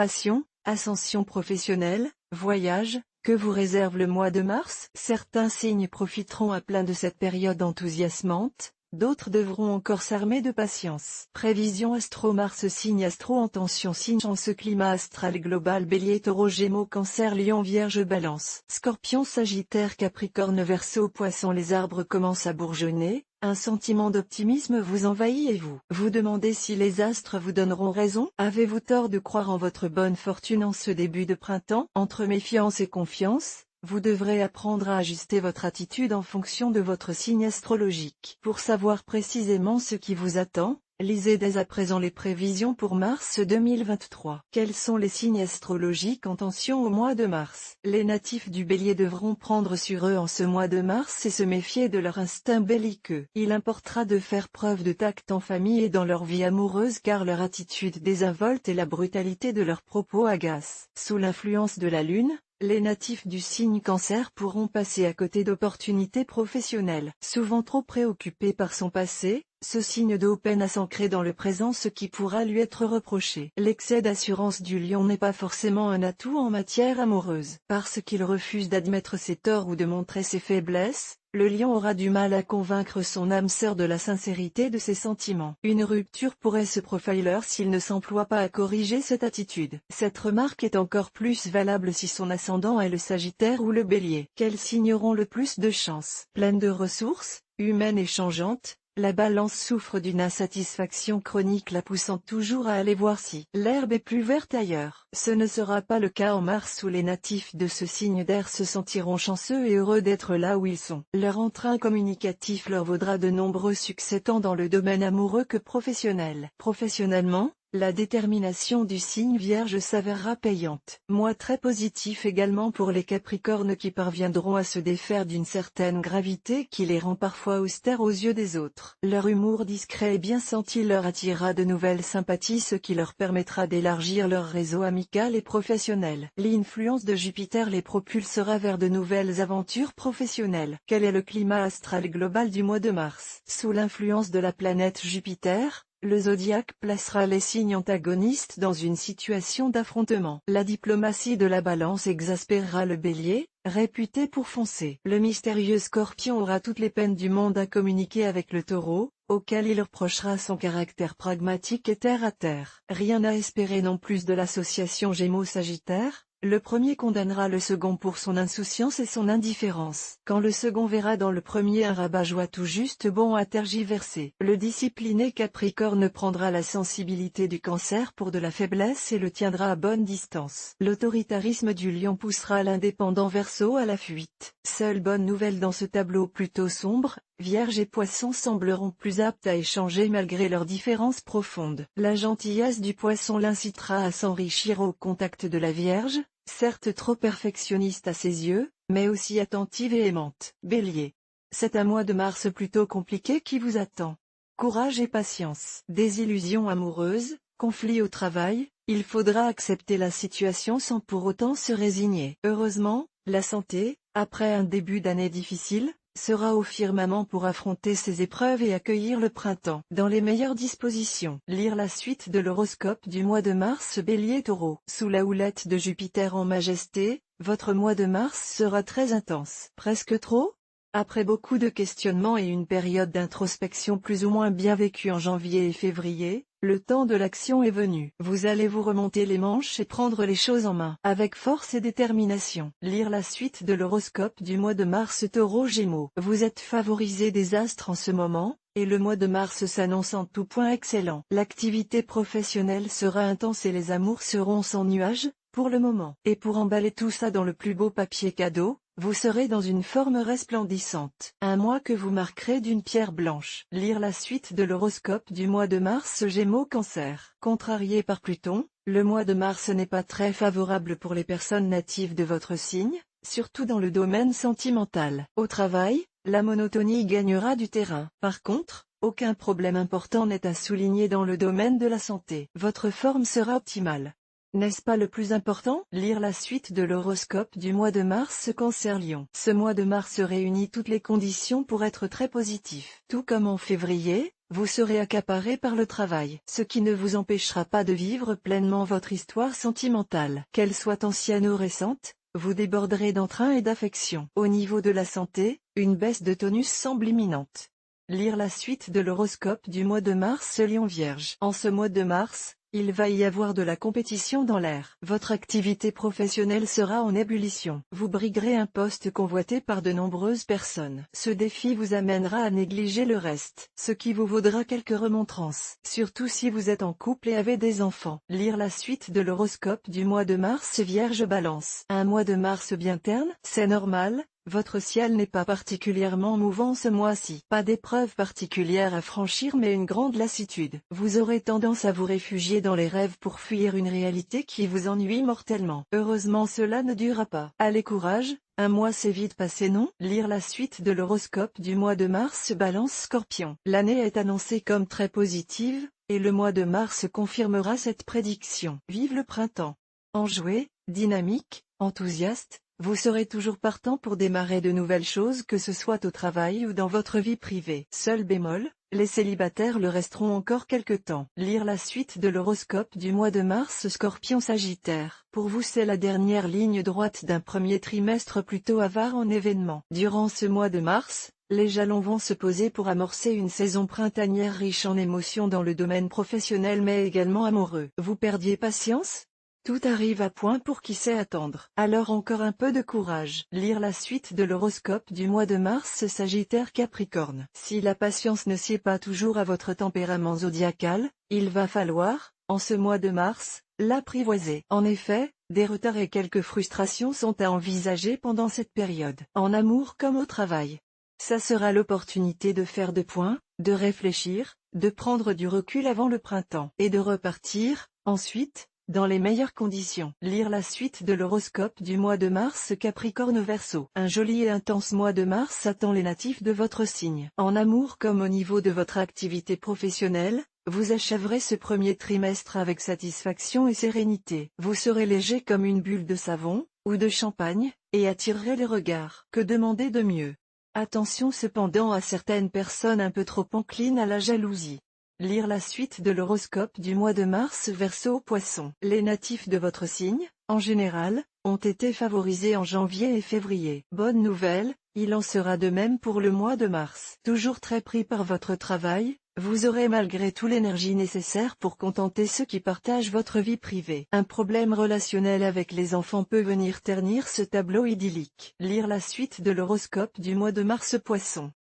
Passion, ascension professionnelle, voyage, que vous réserve le mois de mars? Certains signes profiteront à plein de cette période enthousiasmante, d'autres devront encore s'armer de patience. Prévision astro. Mars signe astro en tension. Signe en ce climat astral global: Bélier, Taureau, Gémeaux, Cancer, Lion, Vierge, Balance, Scorpion, Sagittaire, Capricorne, Verseau, Poisson. Les arbres commencent à bourgeonner, un sentiment d'optimisme vous envahit et vous demandez si les astres vous donneront raison. Avez-vous tort de croire en votre bonne fortune en ce début de printemps? Entre méfiance et confiance, vous devrez apprendre à ajuster votre attitude en fonction de votre signe astrologique. Pour savoir précisément ce qui vous attend, lisez dès à présent les prévisions pour mars 2023. Quels sont les signes astrologiques en tension au mois de mars? Les natifs du Bélier devront prendre sur eux en ce mois de mars et se méfier de leur instinct belliqueux. Il importera de faire preuve de tact en famille et dans leur vie amoureuse car leur attitude désinvolte et la brutalité de leurs propos agacent. Sous l'influence de la Lune, les natifs du signe Cancer pourront passer à côté d'opportunités professionnelles. Souvent trop préoccupé par son passé, ce signe d'eau peine à s'ancrer dans le présent, ce qui pourra lui être reproché. L'excès d'assurance du Lion n'est pas forcément un atout en matière amoureuse. Parce qu'il refuse d'admettre ses torts ou de montrer ses faiblesses, le Lion aura du mal à convaincre son âme sœur de la sincérité de ses sentiments. Une rupture pourrait se profiler s'il ne s'emploie pas à corriger cette attitude. Cette remarque est encore plus valable si son ascendant est le Sagittaire ou le Bélier. Quels signes auront le plus de chance? Pleine de ressources, humaine et changeante, la Balance souffre d'une insatisfaction chronique la poussant toujours à aller voir si l'herbe est plus verte ailleurs. Ce ne sera pas le cas en mars où les natifs de ce signe d'air se sentiront chanceux et heureux d'être là où ils sont. Leur entrain communicatif leur vaudra de nombreux succès tant dans le domaine amoureux que professionnel. Professionnellement, la détermination du signe Vierge s'avérera payante. Mois très positif également pour les Capricornes qui parviendront à se défaire d'une certaine gravité qui les rend parfois austères aux yeux des autres. Leur humour discret et bien senti leur attirera de nouvelles sympathies, ce qui leur permettra d'élargir leur réseau amical et professionnel. L'influence de Jupiter les propulsera vers de nouvelles aventures professionnelles. Quel est le climat astral global du mois de mars? Sous l'influence de la planète Jupiter, le zodiaque placera les signes antagonistes dans une situation d'affrontement. La diplomatie de la Balance exaspérera le Bélier, réputé pour foncer. Le mystérieux Scorpion aura toutes les peines du monde à communiquer avec le Taureau, auquel il reprochera son caractère pragmatique et terre à terre. Rien à espérer non plus de l'association Gémeaux-Sagittaire. Le premier condamnera le second pour son insouciance et son indifférence. Quand le second verra dans le premier un rabat-joie tout juste bon à tergiverser, le discipliné Capricorne prendra la sensibilité du Cancer pour de la faiblesse et le tiendra à bonne distance. L'autoritarisme du Lion poussera l'indépendant Verseau à la fuite. Seule bonne nouvelle dans ce tableau plutôt sombre, Vierge et Poisson sembleront plus aptes à échanger malgré leurs différences profondes. La gentillesse du Poisson l'incitera à s'enrichir au contact de la Vierge, certes trop perfectionniste à ses yeux, mais aussi attentive et aimante. Bélier. C'est un mois de mars plutôt compliqué qui vous attend. Courage et patience. Désillusion amoureuse, conflit au travail, il faudra accepter la situation sans pour autant se résigner. Heureusement, la santé, après un début d'année difficile, sera au firmament pour affronter ces épreuves et accueillir le printemps dans les meilleures dispositions. Lire la suite de l'horoscope du mois de mars. Bélier-Taureau. Sous la houlette de Jupiter en majesté, votre mois de mars sera très intense. Presque trop? Après beaucoup de questionnements et une période d'introspection plus ou moins bien vécue en janvier et février, le temps de l'action est venu. Vous allez vous remonter les manches et prendre les choses en main, avec force et détermination. Lire la suite de l'horoscope du mois de mars. Taureau-Gémeaux. Vous êtes favorisé des astres en ce moment, et le mois de mars s'annonce en tout point excellent. L'activité professionnelle sera intense et les amours seront sans nuages, pour le moment. Et pour emballer tout ça dans le plus beau papier cadeau, vous serez dans une forme resplendissante. Un mois que vous marquerez d'une pierre blanche. Lire la suite de l'horoscope du mois de mars. Gémeaux-Cancer. Contrarié par Pluton, le mois de mars n'est pas très favorable pour les personnes natives de votre signe, surtout dans le domaine sentimental. Au travail, la monotonie gagnera du terrain. Par contre, aucun problème important n'est à souligner dans le domaine de la santé. Votre forme sera optimale. N'est-ce pas le plus important? Lire la suite de l'horoscope du mois de mars Cancer Lion. Ce mois de mars réunit toutes les conditions pour être très positif. Tout comme en février, vous serez accaparé par le travail, ce qui ne vous empêchera pas de vivre pleinement votre histoire sentimentale. Qu'elle soit ancienne ou récente, vous déborderez d'entrain et d'affection. Au niveau de la santé, une baisse de tonus semble imminente. Lire la suite de l'horoscope du mois de mars Lion Vierge. En ce mois de mars, il va y avoir de la compétition dans l'air. Votre activité professionnelle sera en ébullition. Vous briguerez un poste convoité par de nombreuses personnes. Ce défi vous amènera à négliger le reste, ce qui vous vaudra quelques remontrances. Surtout si vous êtes en couple et avez des enfants. Lire la suite de l'horoscope du mois de mars Vierge Balance. Un mois de mars bien terne, c'est normal. Votre ciel n'est pas particulièrement mouvant ce mois-ci. Pas d'épreuve particulière à franchir mais une grande lassitude. Vous aurez tendance à vous réfugier dans les rêves pour fuir une réalité qui vous ennuie mortellement. Heureusement cela ne durera pas. Allez courage, un mois c'est vite passé non? Lire la suite de l'horoscope du mois de mars Balance Scorpion. L'année est annoncée comme très positive, et le mois de mars confirmera cette prédiction. Vive le printemps! Enjoué, dynamique, enthousiaste, vous serez toujours partant pour démarrer de nouvelles choses que ce soit au travail ou dans votre vie privée. Seul bémol, les célibataires le resteront encore quelque temps. Lire la suite de l'horoscope du mois de mars Scorpion Sagittaire. Pour vous c'est la dernière ligne droite d'un premier trimestre plutôt avare en événements. Durant ce mois de mars, les jalons vont se poser pour amorcer une saison printanière riche en émotions dans le domaine professionnel mais également amoureux. Vous perdiez patience? Tout arrive à point pour qui sait attendre. Alors encore un peu de courage. Lire la suite de l'horoscope du mois de mars Sagittaire Capricorne. Si la patience ne sied pas toujours à votre tempérament zodiacal, il va falloir, en ce mois de mars, l'apprivoiser. En effet, des retards et quelques frustrations sont à envisager pendant cette période. En amour comme au travail. Ça sera l'opportunité de faire de points, de réfléchir, de prendre du recul avant le printemps. Et de repartir, ensuite, dans les meilleures conditions. Lire la suite de l'horoscope du mois de mars Capricorne Verseau. Un joli et intense mois de mars attend les natifs de votre signe. En amour comme au niveau de votre activité professionnelle, vous achèverez ce premier trimestre avec satisfaction et sérénité. Vous serez léger comme une bulle de savon, ou de champagne, et attirerez les regards. Que demander de mieux? Attention cependant à certaines personnes un peu trop enclines à la jalousie. Lire la suite de l'horoscope du mois de mars Verseau Poisson. Les natifs de votre signe, en général, ont été favorisés en janvier et février. Bonne nouvelle, il en sera de même pour le mois de mars. Toujours très pris par votre travail, vous aurez malgré tout l'énergie nécessaire pour contenter ceux qui partagent votre vie privée. Un problème relationnel avec les enfants peut venir ternir ce tableau idyllique. Lire la suite de l'horoscope du mois de mars Poisson.